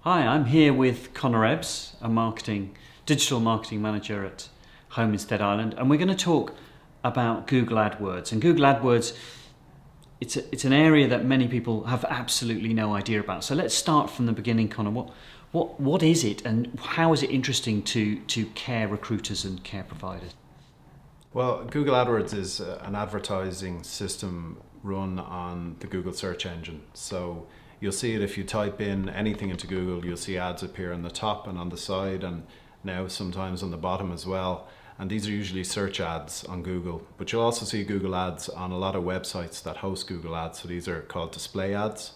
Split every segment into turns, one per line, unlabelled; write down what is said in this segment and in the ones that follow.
Hi, I'm here with Conor Ebbs, a digital marketing manager at home in Stead Island, and we're going to talk about Google AdWords. And Google AdWords, it's an area that many people have absolutely no idea about. So let's start from the beginning, Conor. What is it, and how is it interesting to care recruiters and care providers?
Well, Google AdWords is an advertising system run on the Google search engine. So you'll see it if you type in anything into Google, you'll see ads appear on the top and on the side, and now sometimes on the bottom as well. And these are usually search ads on Google, but you'll also see Google ads on a lot of websites that host Google ads. So these are called display ads,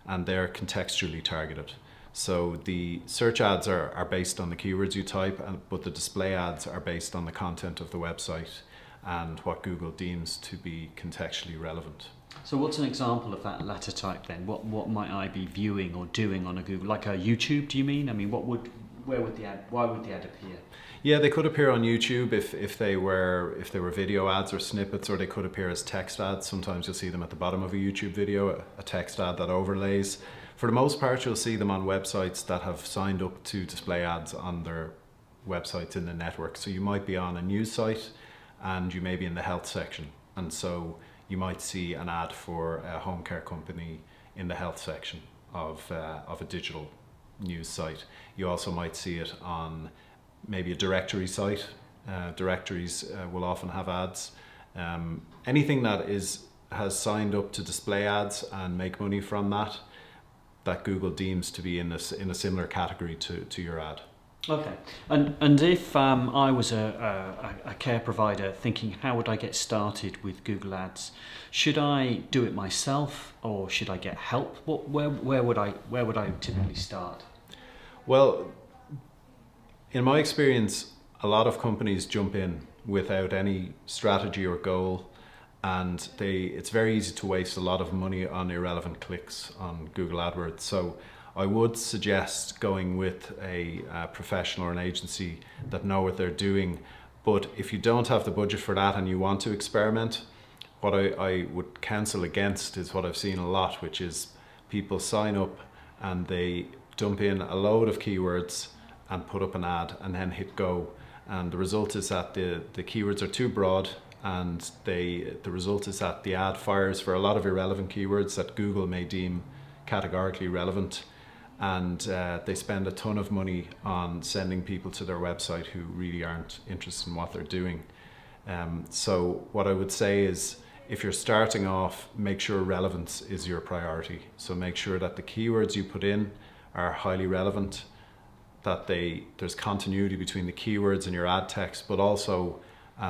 and they're contextually targeted. So the search ads are based on the keywords you type, but the display ads are based on the content of the website and what Google deems to be contextually relevant.
So what's an example of that latter type then? What might I be viewing or doing on a Google, like a YouTube? Do you mean? I mean, why would the ad appear?
Yeah, they could appear on YouTube if they were video ads or snippets, or they could appear as text ads. Sometimes you'll see them at the bottom of a YouTube video, a text ad that overlays. For the most part, you'll see them on websites that have signed up to display ads on their websites in the network. So you might be on a news site and you may be in the health section. And so you might see an ad for a home care company in the health section of a digital news site. You also might see it on maybe a directory site. Directories will often have ads. Anything that has signed up to display ads and make money from that Google deems to be in a similar category to your ad.
Okay, and if I was a care provider thinking, how would I get started with Google Ads? Should I do it myself, or should I get help? Where would I typically start?
Well, in my experience, a lot of companies jump in without any strategy or goal, and it's very easy to waste a lot of money on irrelevant clicks on Google AdWords. So I would suggest going with a professional or an agency that know what they're doing. But if you don't have the budget for that and you want to experiment, what I would counsel against is what I've seen a lot, which is people sign up and they dump in a load of keywords and put up an ad and then hit go. And the result is that the keywords are too broad, and the result is that the ad fires for a lot of irrelevant keywords that Google may deem categorically relevant, and they spend a ton of money on sending people to their website who really aren't interested in what they're doing. So what I would say is, if you're starting off, make sure relevance is your priority. So make sure that the keywords you put in are highly relevant, that there's continuity between the keywords and your ad text, but also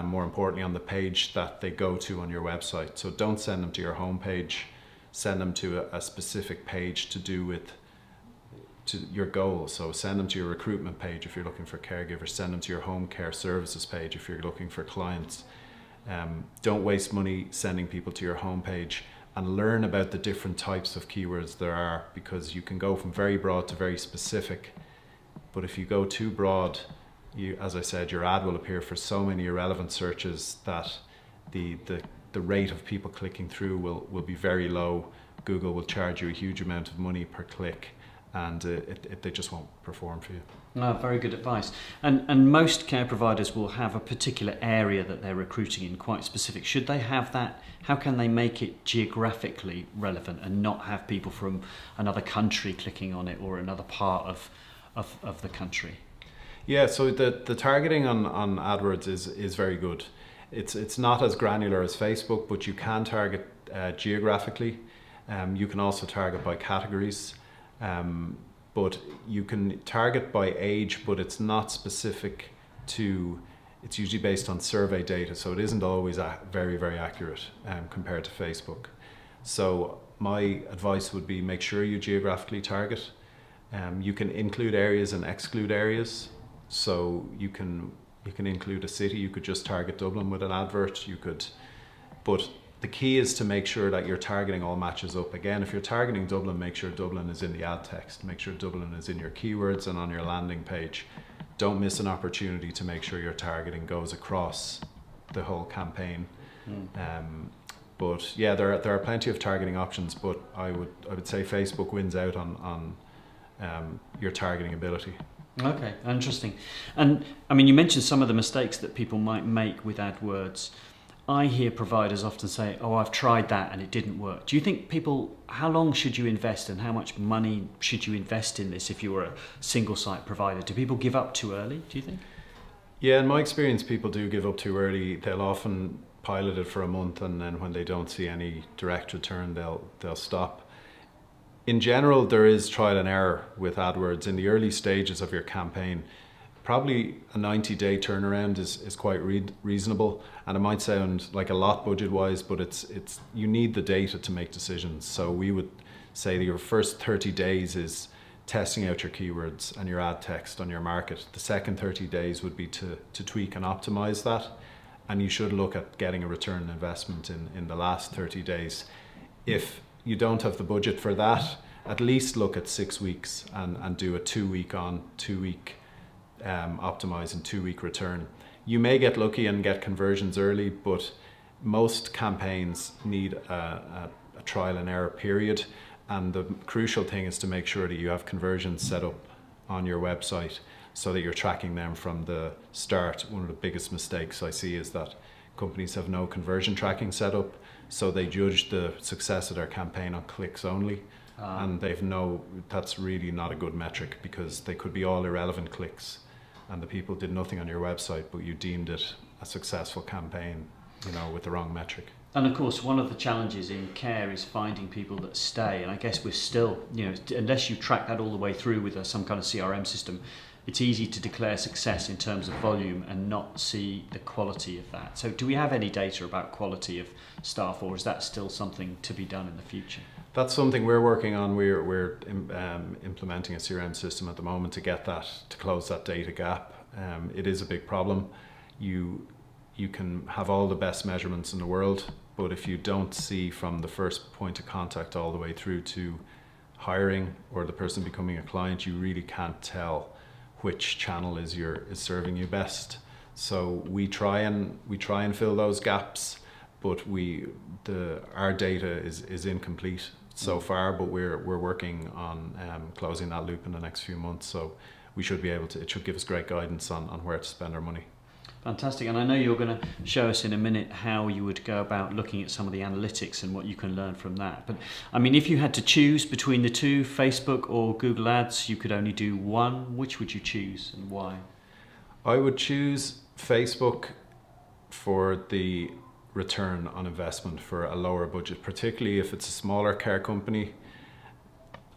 more importantly on the page that they go to on your website. So don't send them to your home page, send them to a specific page to do with your goal. So send them to your recruitment page if you're looking for caregivers, send them to your home care services page if you're looking for clients. Don't waste money sending people to your home page, and learn about the different types of keywords there are, because you can go from very broad to very specific. But if you go too broad, as I said, your ad will appear for so many irrelevant searches that the rate of people clicking through will be very low. Google will charge you a huge amount of money per click, and they just won't perform for you.
No, very good advice. And most care providers will have a particular area that they're recruiting in, quite specific. Should they have that? How can they make it geographically relevant and not have people from another country clicking on it, or another part of the country?
Yeah, so the targeting on AdWords is very good. It's not as granular as Facebook, but you can target geographically. You can also target by categories, but you can target by age, but it's not specific to. It's usually based on survey data, so it isn't always very, very accurate compared to Facebook. So my advice would be, make sure you geographically target. You can include areas and exclude areas. So you can include a city. You could just target Dublin with an advert. But the key is to make sure that your targeting all matches up. Again, if you're targeting Dublin, make sure Dublin is in the ad text. Make sure Dublin is in your keywords and on your landing page. Don't miss an opportunity to make sure your targeting goes across the whole campaign. But yeah, there are plenty of targeting options. But I would say Facebook wins out on your targeting ability.
Okay, interesting. And I mean, you mentioned some of the mistakes that people might make with AdWords. I hear providers often say, "Oh, I've tried that and it didn't work." Do you think how long should you invest and how much money should you invest in this if you were a single site provider? Do people give up too early, do you think?
Yeah, in my experience, people do give up too early. They'll often pilot it for a month, and then when they don't see any direct return, they'll stop. In general, there is trial and error with AdWords. In the early stages of your campaign, probably a 90-day turnaround is quite reasonable, and it might sound like a lot budget-wise, but it's you need the data to make decisions. So we would say that your first 30 days is testing out your keywords and your ad text on your market. The second 30 days would be to tweak and optimize that, and you should look at getting a return on investment in the last 30 days. If you don't have the budget for that, at least look at 6 weeks and do a 2-week on, 2-week optimize and 2-week return. You may get lucky and get conversions early, but most campaigns need a trial and error period. And the crucial thing is to make sure that you have conversions set up on your website so that you're tracking them from the start. One of the biggest mistakes I see is that companies have no conversion tracking set up, so they judge the success of their campaign on clicks only. And that's really not a good metric, because they could be all irrelevant clicks and the people did nothing on your website, but you deemed it a successful campaign, with the wrong metric.
And of course, one of the challenges in care is finding people that stay. And I guess we're still, unless you track that all the way through with some kind of CRM system, it's easy to declare success in terms of volume and not see the quality of that. So do we have any data about quality of staff, or is that still something to be done in the future?
That's something we're working on. We're implementing a CRM system at the moment to close that data gap. It is a big problem. You can have all the best measurements in the world, but if you don't see from the first point of contact all the way through to hiring or the person becoming a client, you really can't tell which channel is serving you best. So we try and fill those gaps, but our data is incomplete so far, but we're working on closing that loop in the next few months. So we should be able to. It should give us great guidance on where to spend our money.
Fantastic. And I know you're going to show us in a minute how you would go about looking at some of the analytics and what you can learn from that. But I mean, if you had to choose between the two, Facebook or Google Ads, you could only do one. Which would you choose and why?
I would choose Facebook for the return on investment for a lower budget, particularly if it's a smaller care company.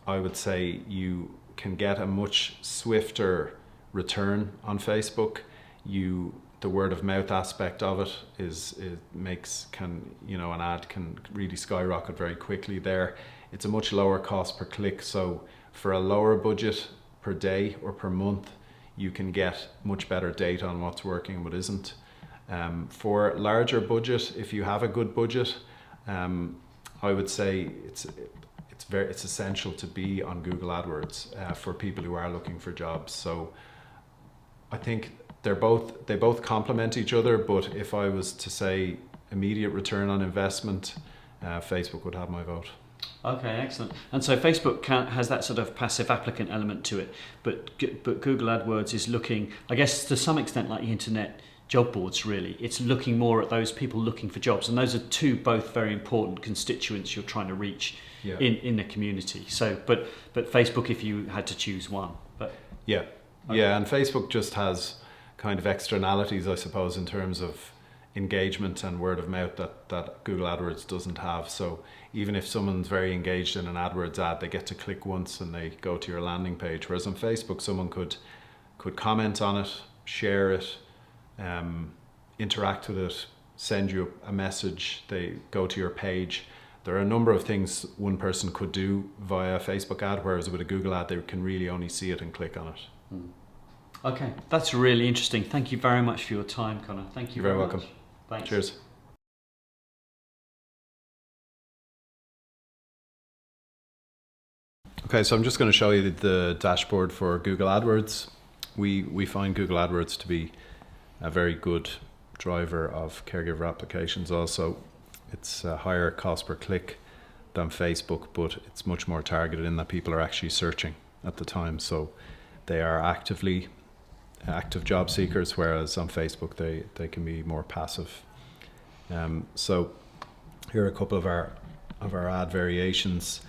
I would say you can get a much swifter return on Facebook. The word of mouth aspect of it an ad can really skyrocket very quickly there. It's a much lower cost per click, so for a lower budget per day or per month, you can get much better data on what's working and what isn't. For larger budget, if you have a good budget, I would say it's essential to be on Google AdWords for people who are looking for jobs. So I think they both complement each other, but if I was to say immediate return on investment, Facebook would have my vote.
Okay, excellent. And so Facebook has that sort of passive applicant element to it, but Google AdWords is looking, I guess, to some extent like the internet job boards. Really, it's looking more at those people looking for jobs, and those are both very important constituents you're trying to reach in the community. So, but Facebook, if you had to choose one,
okay. And Facebook just has kind of externalities, I suppose, in terms of engagement and word of mouth that Google AdWords doesn't have. So even if someone's very engaged in an AdWords ad, they get to click once and they go to your landing page. Whereas on Facebook, someone could comment on it, share it, interact with it, send you a message, they go to your page. There are a number of things one person could do via a Facebook ad, whereas with a Google ad, they can really only see it and click on it.
Okay, that's really interesting. Thank you very much for your time, Conor. Thank you
very
much.
Welcome.
Thanks.
Cheers. Okay, so I'm just going to show you the dashboard for Google AdWords. We find Google AdWords to be a very good driver of caregiver applications. Also, it's a higher cost per click than Facebook, but it's much more targeted in that people are actually searching at the time. So they are active job seekers, whereas on Facebook they can be more passive. So here are a couple of our ad variations.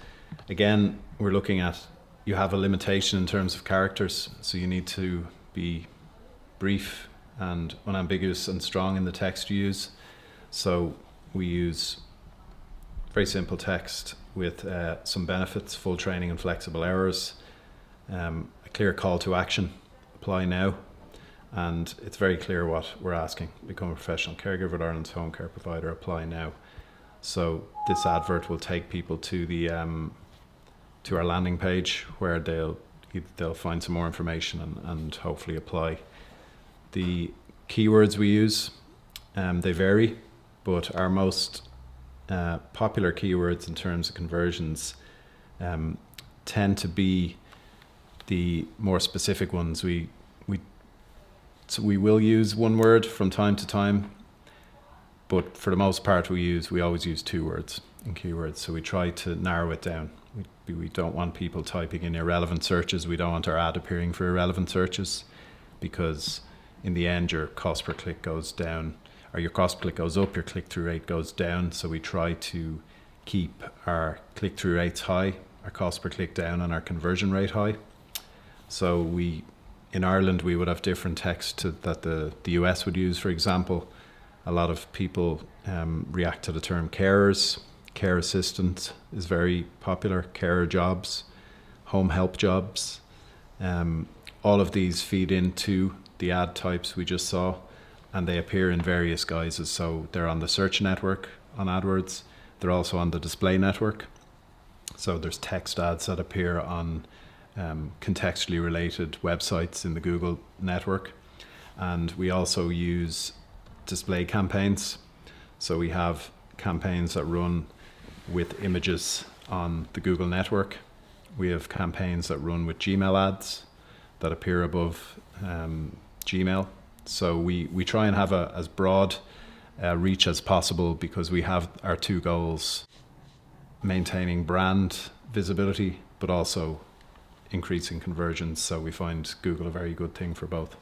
Again, we're looking at, you have a limitation in terms of characters, so you need to be brief and unambiguous and strong in the text you use. So we use very simple text with some benefits, full training and flexible hours, a clear call to action, apply now, and it's very clear what we're asking. Become a professional caregiver at Ireland's home care provider, apply now. So this advert will take people to the to our landing page, where they'll find some more information and hopefully apply. The keywords we use, they vary, but our most popular keywords in terms of conversions tend to be the more specific ones. So we will use one word from time to time, but for the most part we always use 2 words in keywords. So we try to narrow it down. We don't want people typing in irrelevant searches. We don't want our ad appearing for irrelevant searches, because in the end your cost per click goes down, or your cost per click goes up, your click-through rate goes down. So we try to keep our click-through rates high, our cost per click down, and our conversion rate high. So in Ireland we would have different text that the US would use. For example, a lot of people react to the term carers. Care assistant is very popular, carer jobs, home help jobs. All of these feed into the ad types we just saw, and they appear in various guises. So they're on the search network on AdWords. They're also on the display network. So there's text ads that appear on contextually related websites in the Google network. And we also use display campaigns. So we have campaigns that run with images on the Google network. We have campaigns that run with Gmail ads that appear above Gmail. So we try and have as broad reach as possible, because we have our 2 goals: maintaining brand visibility, but also increasing conversions. So we find Google a very good thing for both.